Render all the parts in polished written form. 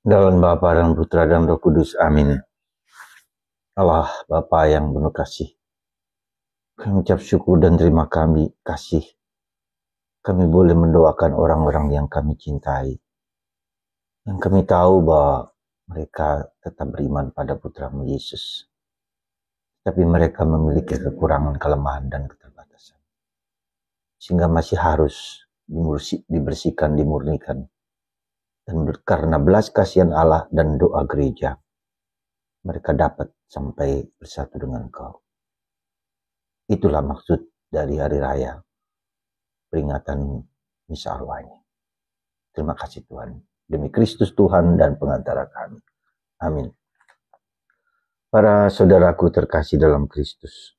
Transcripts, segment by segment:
Dalam Bapa dan Putra dan Roh Kudus. Amin. Allah Bapa yang penuh kasih, kami ucap syukur dan terima kasih. Kami boleh mendoakan orang-orang yang kami cintai, yang kami tahu bahwa mereka tetap beriman pada Putramu Yesus, tapi mereka memiliki kekurangan, kelemahan, dan keterbatasan, sehingga masih harus dibersihkan, dimurnikan. Dan karena belas kasihan Allah dan doa gereja, mereka dapat sampai bersatu dengan Kau. Itulah maksud dari hari raya peringatan Misa Arwah ini. Terima kasih Tuhan. Demi Kristus Tuhan dan pengantara kami. Amin. Para saudaraku terkasih dalam Kristus,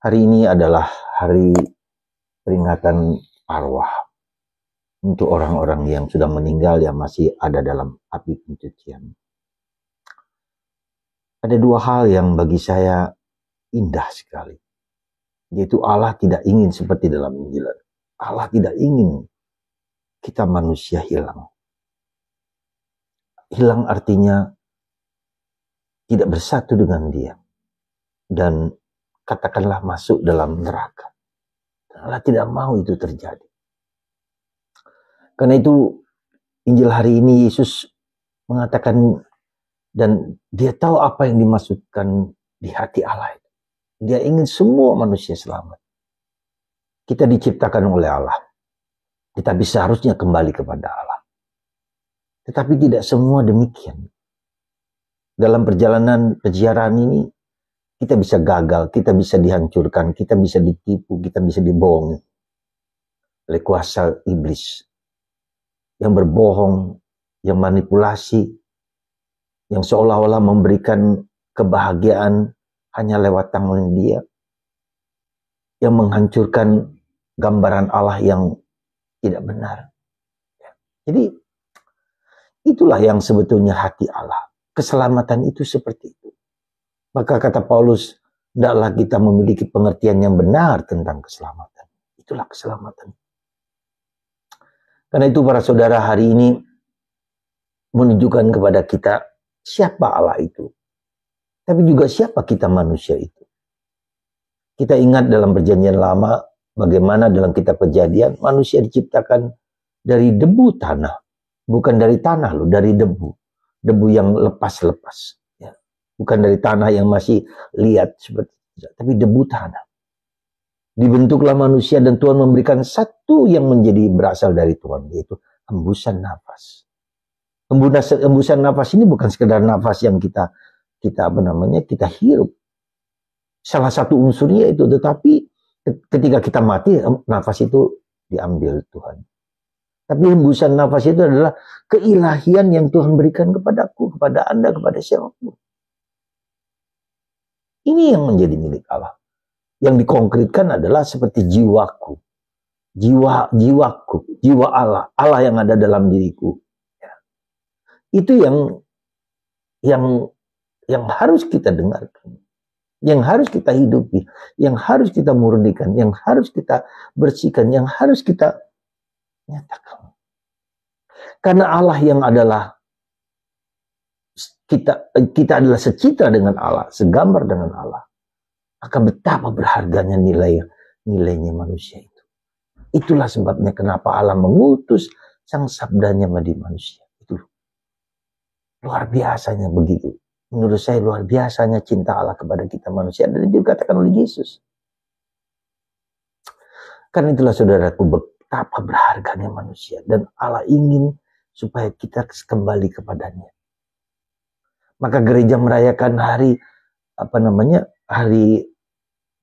hari ini adalah hari peringatan arwah untuk orang-orang yang sudah meninggal, yang masih ada dalam api pencucian. Ada dua hal yang bagi saya indah sekali, yaitu Allah tidak ingin seperti dalam Injil. Allah tidak ingin kita manusia hilang. Hilang artinya tidak bersatu dengan Dia, dan katakanlah masuk dalam neraka. Allah tidak mau itu terjadi. Karena itu Injil hari ini Yesus mengatakan, dan Dia tahu apa yang dimaksudkan di hati Allah. Dia ingin semua manusia selamat. Kita diciptakan oleh Allah, tetapi seharusnya kembali kepada Allah. Tetapi tidak semua demikian. Dalam perjalanan peziarahan ini, kita bisa gagal, kita bisa dihancurkan, kita bisa ditipu, kita bisa dibohongi oleh kuasa iblis yang berbohong, yang manipulasi, yang seolah-olah memberikan kebahagiaan hanya lewat tangan dia, yang menghancurkan gambaran Allah yang tidak benar. Jadi itulah yang sebetulnya hati Allah. Keselamatan itu seperti itu. Maka kata Paulus, hendaklah kita memiliki pengertian yang benar tentang keselamatan. Itulah keselamatan. Karena itu para saudara, hari ini menunjukkan kepada kita siapa Allah itu. Tapi juga siapa kita manusia itu. Kita ingat dalam perjanjian lama, bagaimana dalam kitab Kejadian, manusia diciptakan dari debu tanah. Bukan dari tanah loh, dari debu. Debu yang lepas-lepas. Ya. Bukan dari tanah yang masih liat, tapi debu tanah. Dibentuklah manusia dan Tuhan memberikan satu yang menjadi berasal dari Tuhan, yaitu hembusan nafas. Hembusan nafas ini bukan sekedar nafas yang kita hirup. Salah satu unsurnya itu, tetapi ketika kita mati, nafas itu diambil Tuhan. Tapi hembusan nafas itu adalah keilahian yang Tuhan berikan kepadaku, kepada Anda, kepada siapapun. Ini yang menjadi milik Allah. Yang dikonkretkan adalah seperti jiwaku. Jiwaku, jiwa Allah. Allah yang ada dalam diriku. Ya. Itu yang harus kita dengarkan. Yang harus kita hidupi. Yang harus kita murnikan. Yang harus kita bersihkan. Yang harus kita nyatakan. Karena Allah yang adalah kita adalah secitra dengan Allah, segambar dengan Allah. Maka betapa berharganya nilainya manusia itu. Itulah sebabnya kenapa Allah mengutus sang sabdanya menjadi manusia. Itu luar biasanya begitu. Menurut saya luar biasanya cinta Allah kepada kita manusia. Dan dikatakan oleh Yesus. Karena itulah saudaraku, betapa berharganya manusia. Dan Allah ingin supaya kita kembali kepadanya. Maka gereja merayakan hari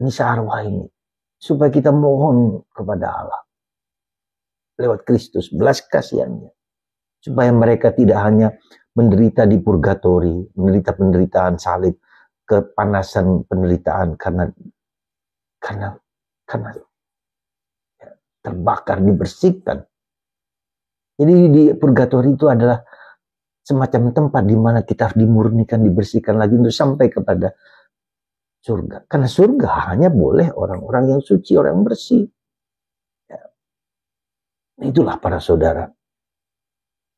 Misa Arwah ini. Supaya kita mohon kepada Allah. Lewat Kristus, belas kasihannya. Supaya mereka tidak hanya menderita di purgatori, menderita penderitaan salib, kepanasan penderitaan karena terbakar, dibersihkan. Jadi di purgatori itu adalah semacam tempat di mana kita dimurnikan, dibersihkan lagi untuk sampai kepada surga. Karena surga hanya boleh orang-orang yang suci, orang yang bersih. Ya. Itulah para saudara.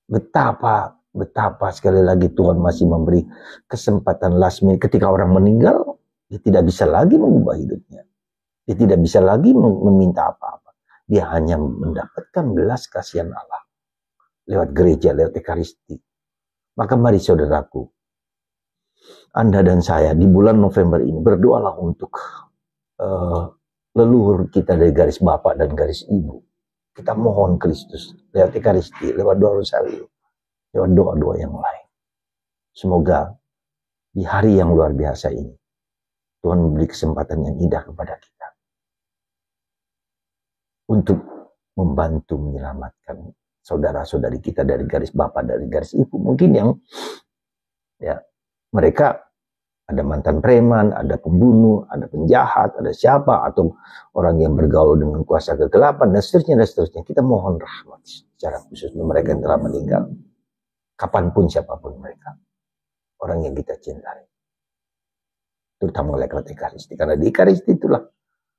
Betapa Betapa sekali lagi Tuhan masih memberi kesempatan last minute. Ketika orang meninggal, dia tidak bisa lagi mengubah hidupnya. Dia tidak bisa lagi meminta apa-apa. Dia hanya mendapatkan belas kasihan Allah lewat gereja, lewat Ekaristi. Maka mari saudaraku, Anda dan saya di bulan November ini berdoalah untuk leluhur kita dari garis Bapak dan garis Ibu. Kita mohon Kristus lewat Ekaristi, lewat doa Rosario, lewat doa-doa yang lain. Semoga di hari yang luar biasa ini Tuhan memberi kesempatan yang indah kepada kita untuk membantu menyelamatkan saudara-saudari kita dari garis Bapak, dari garis Ibu. Mungkin yang ya mereka ada mantan preman, ada pembunuh, ada penjahat, ada siapa, atau orang yang bergaul dengan kuasa kegelapan, dan seterusnya, dan seterusnya. Kita mohon rahmat secara khusus untuk mereka yang telah meninggal. Kapanpun siapapun mereka. Orang yang kita cintai. Terutama oleh Ekaristi. Karena di Ekaristi itulah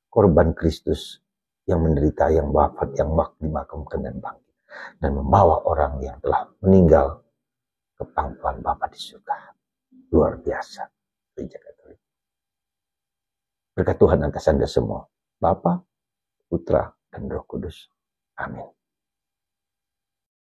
korban Kristus yang menderita, yang wafat, yang dimakamkan dan bangkit. Dan membawa orang yang telah meninggal ke pangkuan Bapa di surga. Luar biasa. Gereja Katolik. Berkat Tuhan atas Anda semua. Bapa, Putra, dan Roh Kudus. Amin.